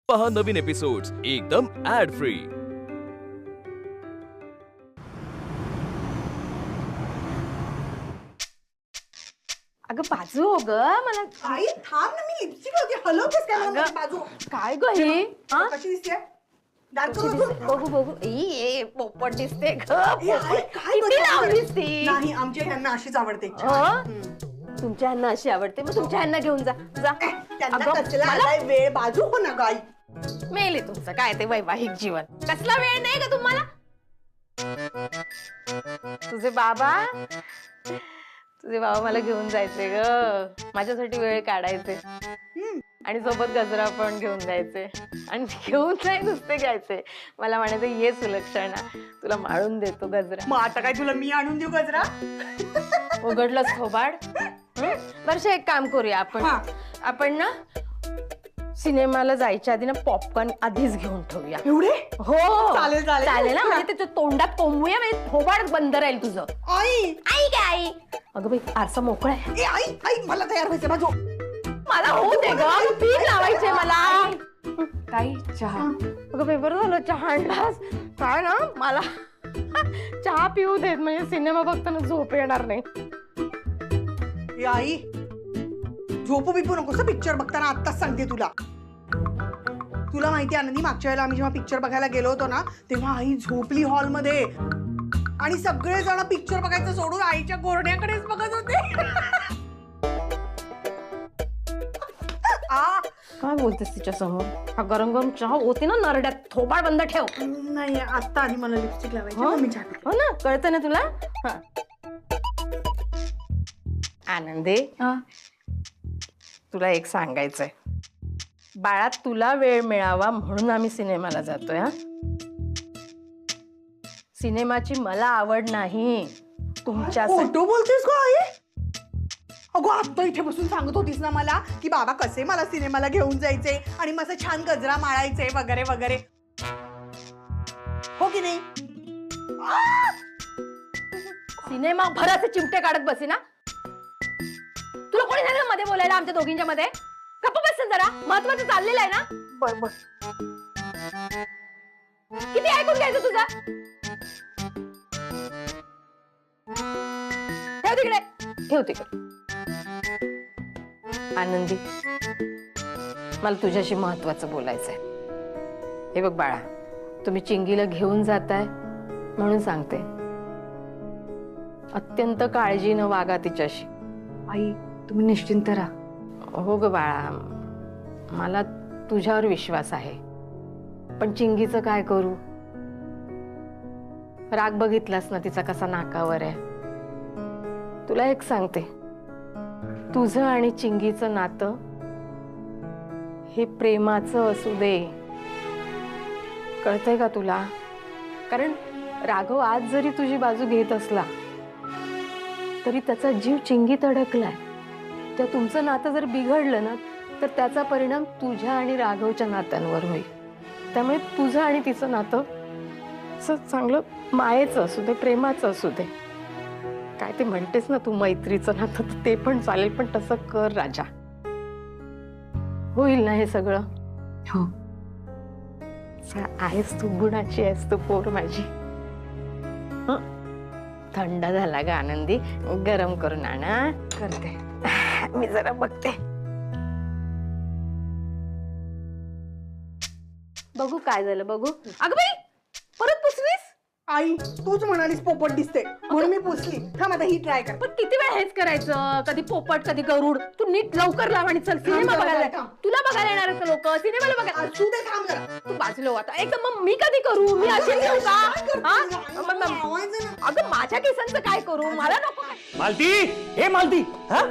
पहा नवीन एपिसोड्स एकदम add free. अगं बाजू हो ग मला आई थांब ना, मी लिपस्टिक होती हलवतेस काय मला बाजू काय ग ही कशी दिसते दात करू बघू बघू ए पोपट दिसते ग काय किती लावलीस ती नाही आमच्या यांना अशीच आवडते तुमच्या ह्यांना अशी आवडते मग तुमच्या ह्यांना घेऊन जा जा त्यांना अगं, कसला मला- आलाय वेळ बाजू हो ना गाई मेले तुमचं काय ते वैवाहिक जीवन कसला वेळ नाही का तुम्हाला तुझे बाबा मला घेऊन जायचे ग माझ्यासाठी वेळ काढायचे आणि सोबत गजरा पण घेऊन द्यायचे आणि घेऊन नाही नुसते घ्यायचे मला म्हणायचं ये सुलक्षणा तुला माळून देतो गजरा मग आता काय तुला मी आणून देऊ गजरा उघडलंच थोबाड वर्षा एक काम करूया आपण ना सिनेमाला जायच्या आधी ना पॉपकॉर्न आधीच घेऊन ठेवूया एवढे हो चालेल चालेल ना म्हणजे त्याच्या तोंडात कोंबूया म्हणजे थोबाड बंद राहील तुझं आई आई काय आई अगं बाई आरसा मोकळा आहे आई आई मला तयार व्हायचं बाजू मला होऊ दे ग पीठ लावायचे मला काही चहा अगं बाई बरं झालं चहा आणलास काय ना मला चहा पिऊ देत म्हणजे सिनेमा बघताना झोप येणार नाही आई झोपू बिपू नकोस पिक्चर बघताना आत्ताच सांगते तुला तुला माहिती आनंदी मागच्या वेळेला आम्ही जेव्हा पिक्चर बघायला गेलो होतो ना तेव्हा आई झोपली हॉलमध्ये आणि सगळे जण पिक्चर बघायचं सोडून आईच्या गोरण्याकडेच बघत होते काय बोलतेस तिच्या समोर हा गरम गरम चहा होती ना नरड्यात थोबाड बंद ठेव नाही आता आधी मला लिपस्टिक लावायची हो? मग मी चहा पिते. हो ना कळतं ना तुला आनंदे तुला एक सांगायचंय बाळा तुला वेळ मिळावा म्हणून आम्ही सिनेमाला जातोय हा सिनेमाची मला आवड नाही तुमच्यासाठी खोटं बोलतेस का आई अगो आता इथे बसून सांगत होतीस ना मला की बाबा कसे मला सिनेमाला घेऊन जायचे आणि माझं छान गजरा माळायचे वगैरे वगैरे हो की नाही सिनेमा भराचे चिमटे काढत बसे ना तुला कोणी सांगितलं मध्ये बोलायला आमच्या दोघींच्या मध्ये गप्प बस जरा महत्वाचं चाललेलं आहे ना बरोबर किती ऐकून घ्यायचं तुझा ठेव तिकडे आनंदी मला तुझ्याशी महत्वाचं बोलायचंय हे बघ बाळा तुम्ही चिंगीला घेऊन जाताय म्हणून सांगते अत्यंत काळजीनं वागा तिच्याशी आई तुम्ही निश्चिंत राहा हो ग बाळा मला तुझ्यावर विश्वास आहे पण चिंगीचं काय करू राग बघितलास ना तिचा कसा नाकावर आहे तुला एक सांगते तुझं आणि चिंगीचं नातं हे प्रेमाचं असू दे कळतंय का तुला कारण राघव आज जरी तुझी बाजू घेत असला तरी त्याचा जीव चिंगीत अडकलाय त्या तुमचं नातं जर बिघडलं ना तर त्याचा परिणाम तुझ्या आणि राघवच्या नात्यांवर होईल त्यामुळे तुझं आणि तिचं नातं असं चांगलं मायेचं असू दे प्रेमाचं असू दे काय ते म्हणतेस ना तू मैत्रीचं नातं ते पण चालेल पण तसं कर राजा होईल ना हे सगळं हो आहेस तू गुणाची आहेस तू पोर माझी थंड झाला ग आनंदी गरम करून आणा करते मी जरा बघते बघू काय झालं बघू अगं बाई परत पुसलीस आई तूच म्हणालीस पोपट दिसते म्हणून मी पुसली थांब आता ही ट्राय कर पण किती वेळ हेच करायचं कधी पोपट कधी गरुड तू नीट लवकर लाव आणि चल सिनेमा जरा, बघायला थांब. तुला बघायला येणार आहेत लोक सिनेमाला बघायला असू दे थांब जरा तू बाजूला हो आता एकदम मग मी कधी करू मी अशी घेऊ का हा? लावायचं ना. अगं माझ्या केसांचं काय करू मला नको काय. मालती हे मालती हा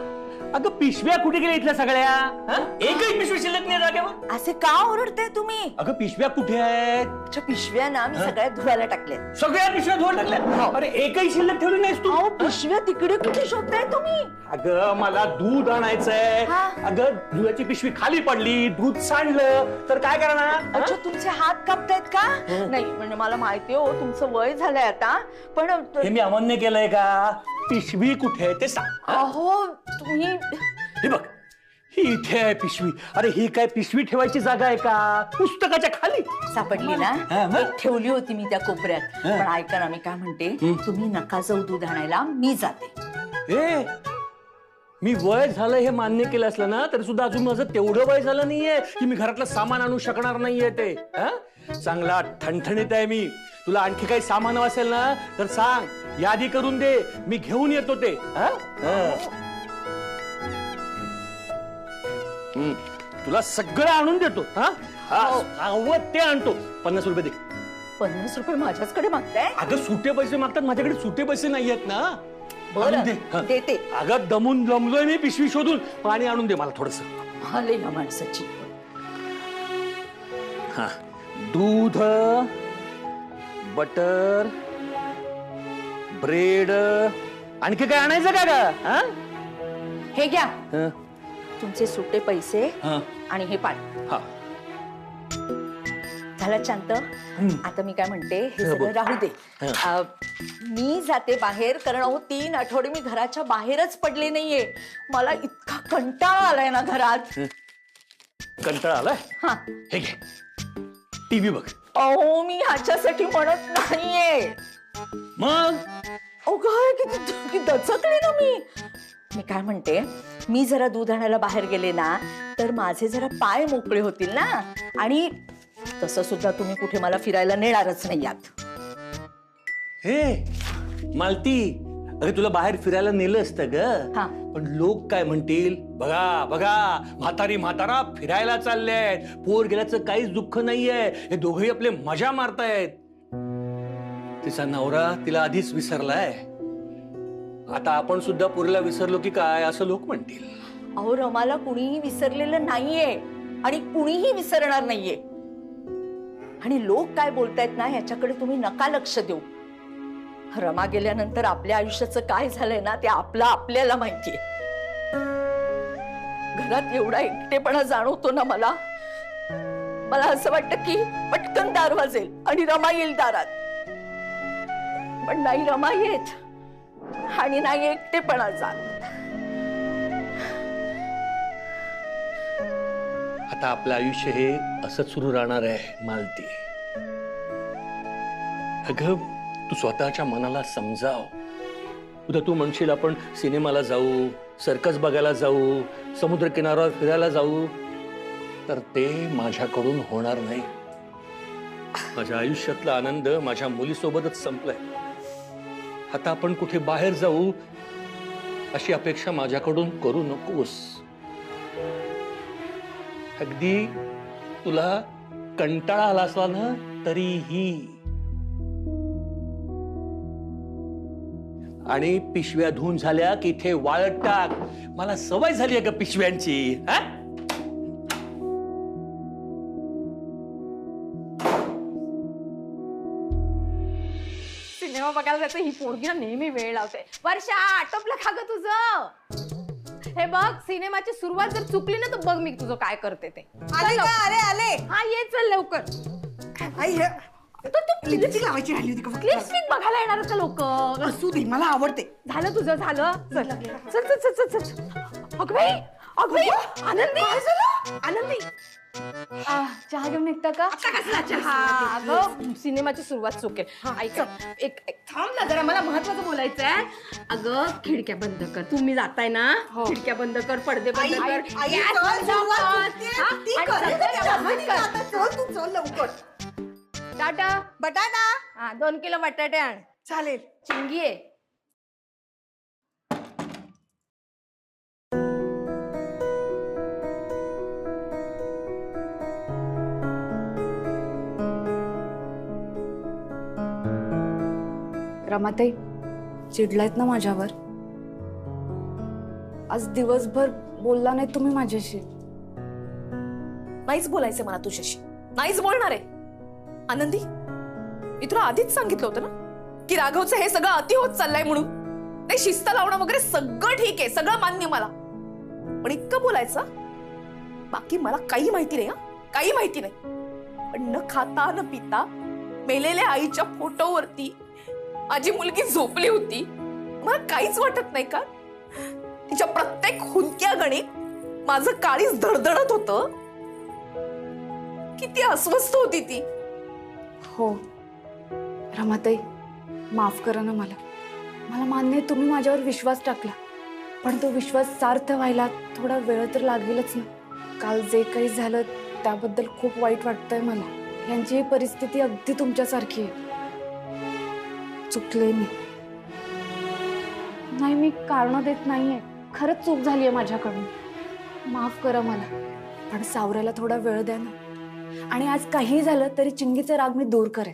अगं पिशव्या कुठे गेल्या इथल्या सगळ्या हा? एकही पिशवी शिल्लक नाही जागेवर असे का ओरडते तुम्ही अगं पिशव्या कुठे आहेत त्या पिशव्या ना मी सगळ्या धुवायला टाकल्या सगळ्या पिशव्या धुवून टाकल्या अरे एकही शिल्लक ठेवली नाहीस तू अहो पिशव्या तिकडे कुठे शोधताय तुम्ही अगं मला दूध आणायचंय हा. अगं दुधाची पिशवी खाली पडली दूध सांडलं तर काय करणार हा? अच्छा तुमचे हात कापतायत का नाही म्हणजे मला माहिती हो तुमचं वय झालंय आता पण हे मी अमान्य केलंय का पिशवी कुठे आहे ते सांग अहो तुम्ही हे बघ इथे आहे पिशवी. अरे ही काय पिशवी ठेवायची जागा आहे का? पुस्तकाच्या खाली सापडली ना? एक ठेवली होती मी त्या कोपऱ्यात. पण ऐका ना, मी काय म्हणते, तुम्ही नका जाऊ दूध आणायला, मी जाते. ए मी वय झालं हे मान्य केलं असलं ना तरी सुद्धा अजून माझं तेवढं वय झालं नाहीये की मी घरातलं सामान आणू शकणार नाहीये ते. चांगला ठणठणीत आहे मी. तुला आणखी काही सामान असेल ना तर सांग, यादी करून दे, मी घेऊन येतो ते. तुला सगळं आणून देतो. हवं ते आणतो. 50 रुपये दे. 50 रुपये माझ्याचकडे मागताय? अगं सुटे पैसे मागतात, माझ्याकडे सुटे पैसे नाही आहेत ना. बरं, देते. अगं दमून जमलोय मी पिशवी शोधून. पाणी आणून दे मला थोडस. आले या माणसाची. दूध, बटर, ब्रेड, आणखी काय आणायचं का ग? हे घ्या तुमचे सुटे पैसे आणि हे पाणी. झालं शांत? आता मी काय म्हणते, हे सगळं राहू दे. मी जाते बाहेर, कारण 3 आठवडे मी घराच्या बाहेरच पडले नाहीये. मला इतका कंटाळा आलाय ना घरात. कंटाळा आलाय? हे घे टीव्ही बघ. अहो मी ह्याच्यासाठी म्हणत नाहीये. मग काय किती दचकले ना मी. मी काय म्हणते, मी जरा दूध आणायला बाहेर गेले ना तर माझे जरा पाय मोकळे होतील ना. आणि तसं सुद्धा तुम्ही कुठे मला फिरायला नेणारच नाही आहात. हे मालती, अरे तुला बाहेर फिरायला नेलं असतं ग, पण लोक काय म्हणतील? बघा बघा, म्हातारा फिरायला चाललेत, पोर गेल्याचं काहीच दुःख नाहीये, हे दोघेही आपले मजा मारतायत. तिचा नवरा तिला आधीच विसरलाय, आता आपण सुद्धा पोरीला विसरलो की काय असं लोक म्हणतील. अहो रमाला कुणीही विसरलेलं नाहीये आणि कुणीही विसरणार नाहीये. आणि लोक काय बोलतायत ना ह्याच्याकडे तुम्ही नका लक्ष देऊ. रमा गेल्यानंतर आपल्या आयुष्याचं काय झालंय ना ते आपल्याला माहितीये. घरात एवढा एकटेपणा जाणवतो ना मला असं वाटतं की पटकन दार वाजेल आणि रमा येईल दारात. पण नाही रमा येत आणि नाही एकटेपणा जात. आता आपलं आयुष्य हे असंच सुरू राहणार आहे मालती. अगं तू स्वतःच्या मनाला समजाव. उद्या तू म्हणशील आपण सिनेमाला जाऊ, सर्कस बघायला जाऊ, समुद्र किनाऱ्यावर फिरायला जाऊ, तर ते माझ्याकडून होणार नाही. माझ्या आयुष्यातला आनंद माझ्या मुलीसोबतच संपलाय. आता आपण कुठे बाहेर जाऊ अशी अपेक्षा माझ्याकडून करू नकोस. अगदी तुला कंटाळा आला असला ना तरीही. आणि पिशव्या धुवून झाल्या की इथे वाळत टाक. मला सवय झाली आहे का पिशव्यांची. सिनेमा बघायला जायचं, ही पोरगी ना नेहमी वेळ लावते. वर्षा आटोपलं का ग तुझं? हे बघ, सिनेमाची सुरुवात जर चुकली ना तर बघ मी तुझं काय करते ते. आले. हा ये चल लवकर. लिपस्टिक लावायची राहिली होती का? लिपस्टिक बघायला येणार का लोक? असू दे, मला आवडते. झालं तुझं झालं. चल चल चल चल चल. अगं बाई आनंदी, आनंदी चहा घेऊन निघता का? अगं सिनेमाची सुरुवात चुकेल. ऐक एक थांब ना जरा, मला महत्वाचं बोलायचं आहे. अगं खिडक्या बंद कर. तुम्ही जाताय ना, खिडक्या बंद कर, पडदे बंद कर. लवकर. टाटा बटाटा 2 किलो बटाटे आण. चालेल. चिंगी आहे. रमाताई चिडलायत ना माझ्यावर? आज दिवसभर बोलला नाही तुम्ही माझ्याशी. नाहीच बोलायचं मला तुझ्याशी, नाहीच बोलणार आहे. आनंदी, मी तुला आधीच सांगितलं होतं ना की राघवचं हे सगळं अति होत चाललंय म्हणून. ते शिस्त लावणं वगैरे सगळं ठीक आहे, सगळं मान्य मला, पण इतकं बोलायचं बाकी मला काही माहिती नाही. काही माहिती नाही. पण न खाता न पिता मेलेल्या आईच्या फोटोवरती माझी मुलगी झोपली होती. मला काहीच वाटत नाही का? तिच्या प्रत्येक हुंदक्या गणित माझं काळीच धडधडत होतं. किती अस्वस्थ होती ती. हो रमाताई, माफ करा ना मला. मला मान्य आहे तुम्ही माझ्यावर विश्वास टाकला, पण तो विश्वास सार्थ व्हायला थोडा वेळ तर लागेलच ना. काल जे काही झालं त्याबद्दल खूप वाईट वाटतंय मला. यांची परिस्थिती अगदी तुमच्यासारखी आहे. चुकले मी. नाही, मी कारण देत नाहीये. खरंच चूक झालीये माझ्याकडून. माफ करा मला, पण सावरायला थोडा वेळ द्या ना. आणि आज काही झालं तरी चिंगीचा राग मी दूर करेन.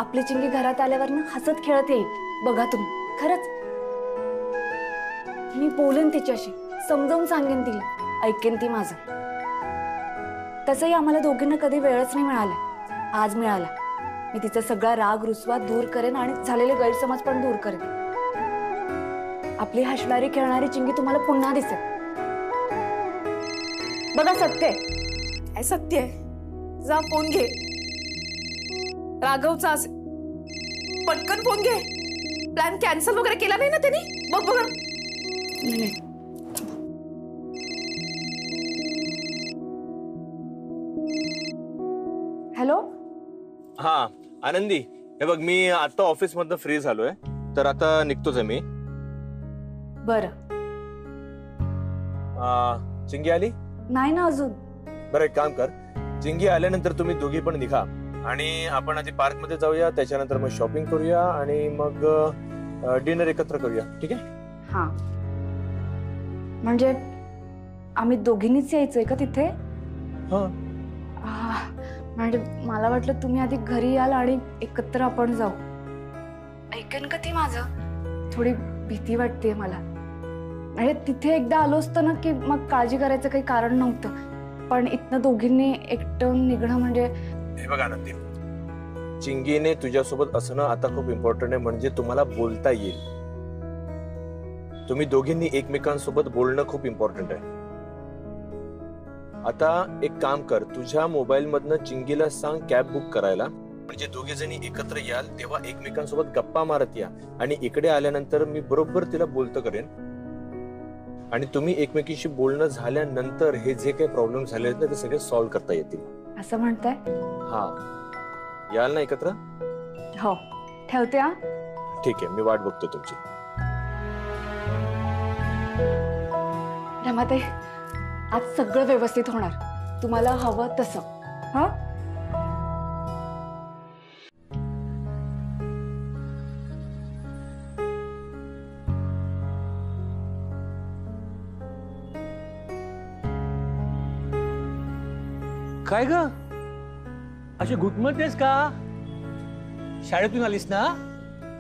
आपली चिंगी घरात आल्यावर ना हसत खेळत येईल बघा तुम्ही. खरंच मी बोलेन तिच्याशी, समजावून सांगेन तिला, ऐकेन ती माझं. तसंही आम्हाला दोघींना कधी वेळच नाही मिळाला. आज मिळाला. मी तिचा सगळा राग रुसवा दूर करेन आणि झालेले गैरसमज पण दूर करेन. आपली हसणारी खेळणारी चिंगी तुम्हाला पुन्हा दिसेल. बघा सत्य आहे. काय सत्य आहे? जा फोन घे. राघवचा असेल. पटकन फोन घे. प्लॅन कॅन्सल वगैरे केला नाही ना त्यांनी? बघ बघा. हॅलो. हा आनंदी, हे बघ मी आता ऑफिस मधनं फ्री झालोय, तर आता निघतोच आहे मी. बरं. चिंगी आली? नाही ना अजून. बरं, एक काम कर, चिंगी आल्यानंतर तुम्ही दोघी पण निघा आणि आपण आधी पार्क मध्ये जाऊया, त्याच्यानंतर मग शॉपिंग करूया आणि मग डिनर एकत्र करूया. ठीक आहे? हा, म्हणजे आम्ही दोघींनीच यायचंय का तिथे? हा. म्हणजे मला वाटलं तुम्ही आधी घरी याल आणि एकत्र आपण जाऊ. ऐकेन का ती माझं? थोडी भीती वाटते मला. म्हणजे तिथे एकदा आलो असतं ना की मग काळजी करायचं काही कारण नव्हतं, पण इथनं दोघींनी एकटं निघणं म्हणजे. हे बघ आनंदी, चिंगीने तुझ्यासोबत असणं आता खूप इम्पॉर्टंट आहे, म्हणजे तुम्हाला बोलता येईल. तुम्ही दोघींनी एकमेकांसोबत बोलणं खूप इम्पॉर्टंट आहे. आता एक काम कर, तुझ्या मोबाईल मधनं चिंगीला सांग कॅब बुक करायला, म्हणजे दोघे जणी एकत्र याल तेव्हा एकमेकांसोबत गप्पा मारत या. आणि इकडे आल्यानंतर मी बरोबर तिला बोलतं करेन आणि तुम्ही एकमेकींशी बोलणं झाल्यानंतर हे जे काही प्रॉब्लेम झाले आहेत ना ते सगळे सॉल्व्ह करता येतील. असं म्हणताय? हा, याल ना एकत्र? हो, ठेवते. हा, ठीक आहे, मी वाट बघतो तुमची. रमाताई, आज सगळं व्यवस्थित होणार. तुम्हाला हवं तसं. हा, काय ग अशी घुटमळतेस का? शाळेतून आलीस ना,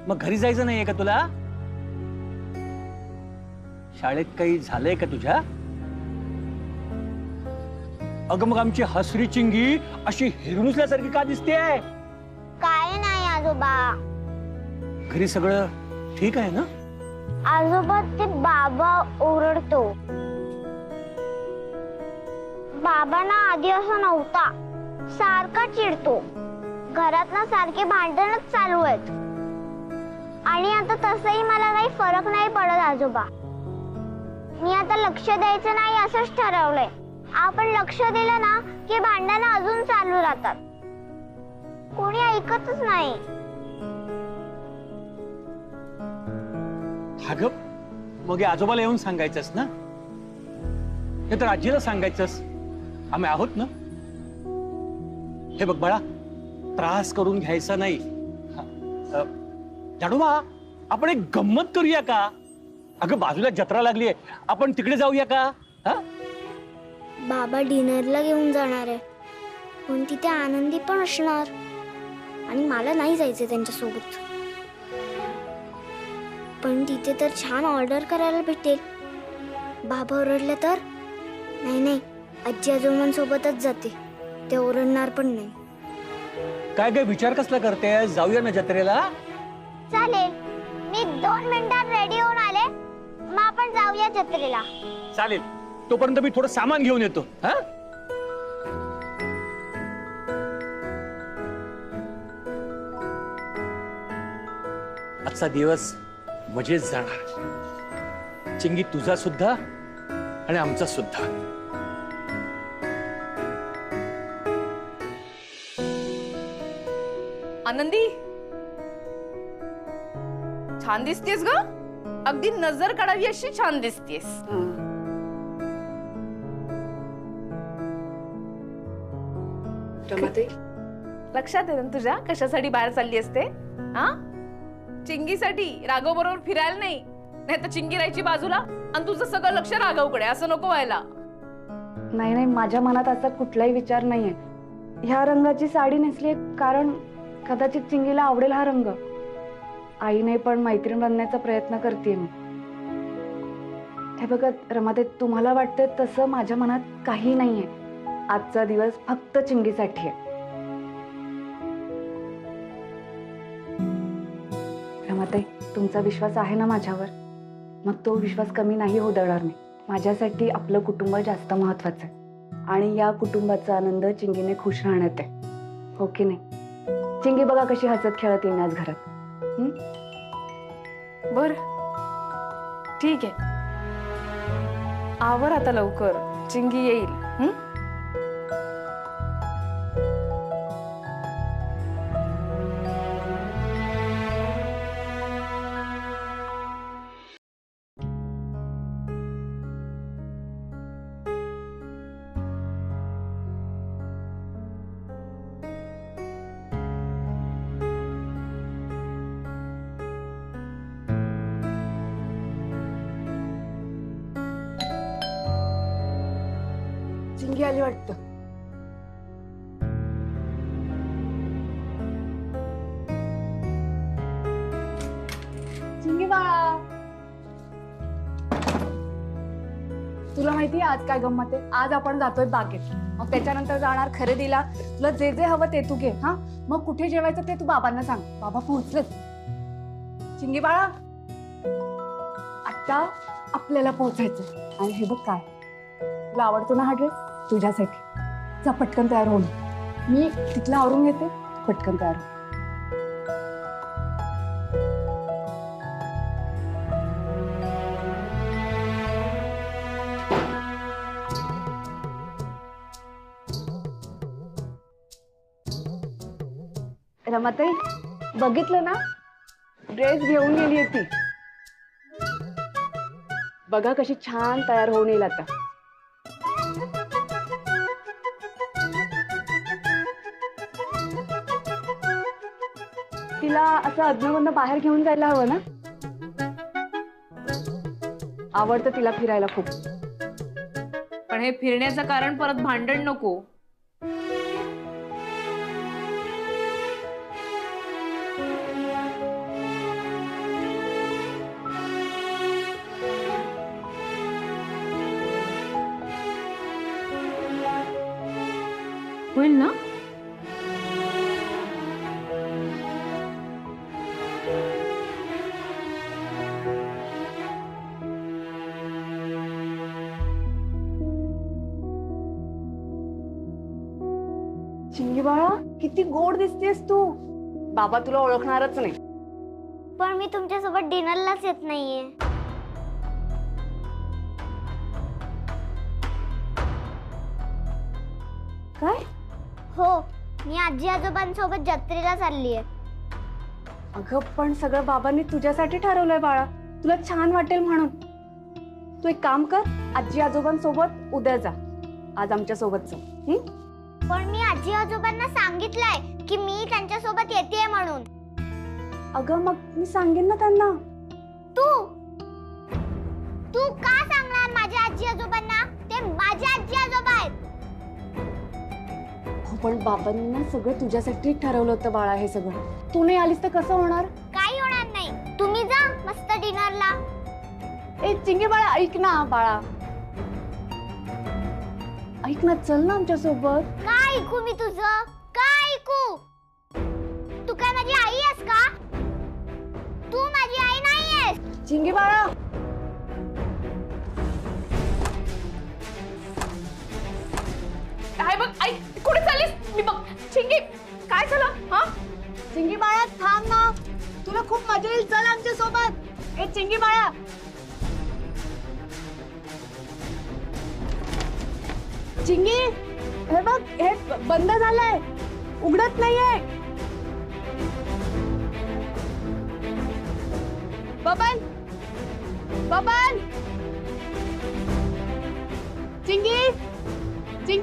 मग घरी जायचं नाहीये का तुला? शाळेत काही झालंय का तुझ्या? अगं मग आमची हसरी चिंगी अशी हिरनुसल्यासारखी का दिसतेय? काय नाही आजोबा. घरी सगळं ठीक आहे ना? आजोबा, ते बाबा ओरडतो. बाबा ना आधी असं नव्हता, सारखा चिडतो. घरात ना सारखे भांडणच चालू आहेत. आणि आता तसंही मला काही फरक नाही पडत आजोबा. मी आता लक्ष द्यायचं नाही असंच ठरवलंय. आपण लक्ष दिलं ना की भांडणं अजून चालू राहतात. कोणी ऐकतच नाही. अगं मग हे आजोबाला येऊन सांगायचंस ना, हे तर आजीला सांगायचंस. आम्ही आहोत ना. हे बघ बाळा, त्रास करून घ्यायचा नाही. जाडोबा, आपण एक गंमत करूया का? अगं बाजूला जत्रा लागलीये, आपण तिकडे जाऊया का? हा, बाबा डिनरला घेऊन जाणार आहे, पण तिथे आनंदी पण असणार आणि मला नाही जायचं त्यांच्यासोबत. पण तिथे तर छान ऑर्डर करायला भेटेल. बाबा ओरडले तर? नाही नाही, आजी आजोबांसोबतच जाते, ते ओरडणार पण नाही. काय काय विचार कसला करते? जाऊया ना जत्रेला. चालेल, मी 2 मिनिटात रेडी होऊन आले, मग आपण जाऊया जत्रेला. चालेल, तोपर्यंत मी थोडं सामान घेऊन येतो. हा, आजचा दिवस मजेत जाणार. चिंगी तुझा सुद्धा आणि आमचा सुद्धा. आनंदी, छान दिसतेस ग. अगदी नजर काढावी अशी छान दिसतेस. रमाताई, लक्षात आहे ना तुझ्या कशासाठी बाहेर चालली असते? हा, चिंगीसाठी. राघव बरोबर फिरायला नाही, नाही तर चिंगी राहायची बाजूला आणि तुझं सगळं लक्ष राघवकडे. असं नको व्हायला. नाही नाही, माझ्या मनात असा कुठलाही विचार नाहीये. ह्या रंगाची साडी नेसली कारण कदाचित चिंगीला आवडेल हा रंग. आईने पण मैत्रीण बनण्याचा प्रयत्न करते मी. हे बघा रमाताई, तुम्हाला वाटतंय तसं माझ्या मनात काही नाहीये. आजचा दिवस फक्त चिंगीसाठी आहे. रमाताई, तुमचा विश्वास आहे ना माझ्यावर? मग तो विश्वास कमी नाही होऊ देणार मी. माझ्यासाठी आपलं कुटुंब जास्त महत्वाचं आहे आणि या कुटुंबाचा आनंद चिंगीने खुश राहण्यात आहे, हो की नाही? चिंगी बघा कशी हसत खेळत येईल आज घरात. बर, ठीक आहे. आवर आता लवकर, चिंगी येईल. चिंगी आली वाटतं. चिंगी बाळा, तुला माहितीये आज काय गंमत आहे? आज आपण जातोय बागेत, मग त्याच्यानंतर जाणार खरेदीला. तुला जे जे हवं ते तू घे. हा, मग कुठे जेवायचं ते तू बाबांना सांग. बाबा पोहोचलेत. चिंगी बाळा, आता आपल्याला पोहोचायचं. आणि हे बघ काय, तुला आवडतो ना हा ड्रेस? तुझ्यासाठी. जा पटकन तयार होऊन. मी तिथला आवरून घेते, पटकन तयार हो. रमाताई, बघितलं ना, ड्रेस घेऊन गेली ती. बघा कशी छान तयार होऊन येईल आता. तिला असं अधनमधनं बाहेर घेऊन जायला हवं ना. आवडतं तिला फिरायला खूप. पण हे फिरण्याचं कारण परत भांडण नको. होईल ना? चिंगी बाळा, किती गोड दिसतेस तू. बाबा तुला ओळखणारच नाही. पण मी तुमच्यासोबत डिनरलाच येत नाहीये. काय? हो, मी आजी आजोबांसोबत जत्रेला चाललीये. अगं पण सगळं बाबांनी तुझ्यासाठी ठरवलंय बाळा, तुला छान वाटेल म्हणून. तू एक काम कर, आजी आजोबांसोबत उद्या जा. आज आमच्या सोबत चल. पण मी आजी आजोबांना सांगितलंय की मी त्यांच्यासोबत येतेय म्हणून. अगं मग मी सांगेन ना त्यांना. तू का सांगणार माझ्या आजी आजोबांना? ते माझे आजी आजोबा आहेत. हो, पण बाबांनी ना सगळं तुझ्यासाठी ठरवलं होतं बाळा. हे सगळं तू नाही आलीस तर कसं होणार? काही होणार नाही, तुम्ही जा मस्त डिनरला. ए चिंगी बाळा, ऐक ना बाळा, ऐक ना, चल ना आमच्या सोबत. काय ऐकू मी तुझं? काय ऐकू? तू काय माझी आई आहेस का? तू माझी आई नाहीयेस. चिंगी बाळा, काय बघ, ऐक, कुठे चाललीस? मी बघ. चिंगी, काय झालं? हा, चिंगी बाळा थांब ना, तुला खूप मजा येईल. चल आमच्या सोबत. ए चिंगी बाळा. चिंगी हे बघ हे बंद झालंय उघडत नाहीये बबन बबन चिंगी चिंग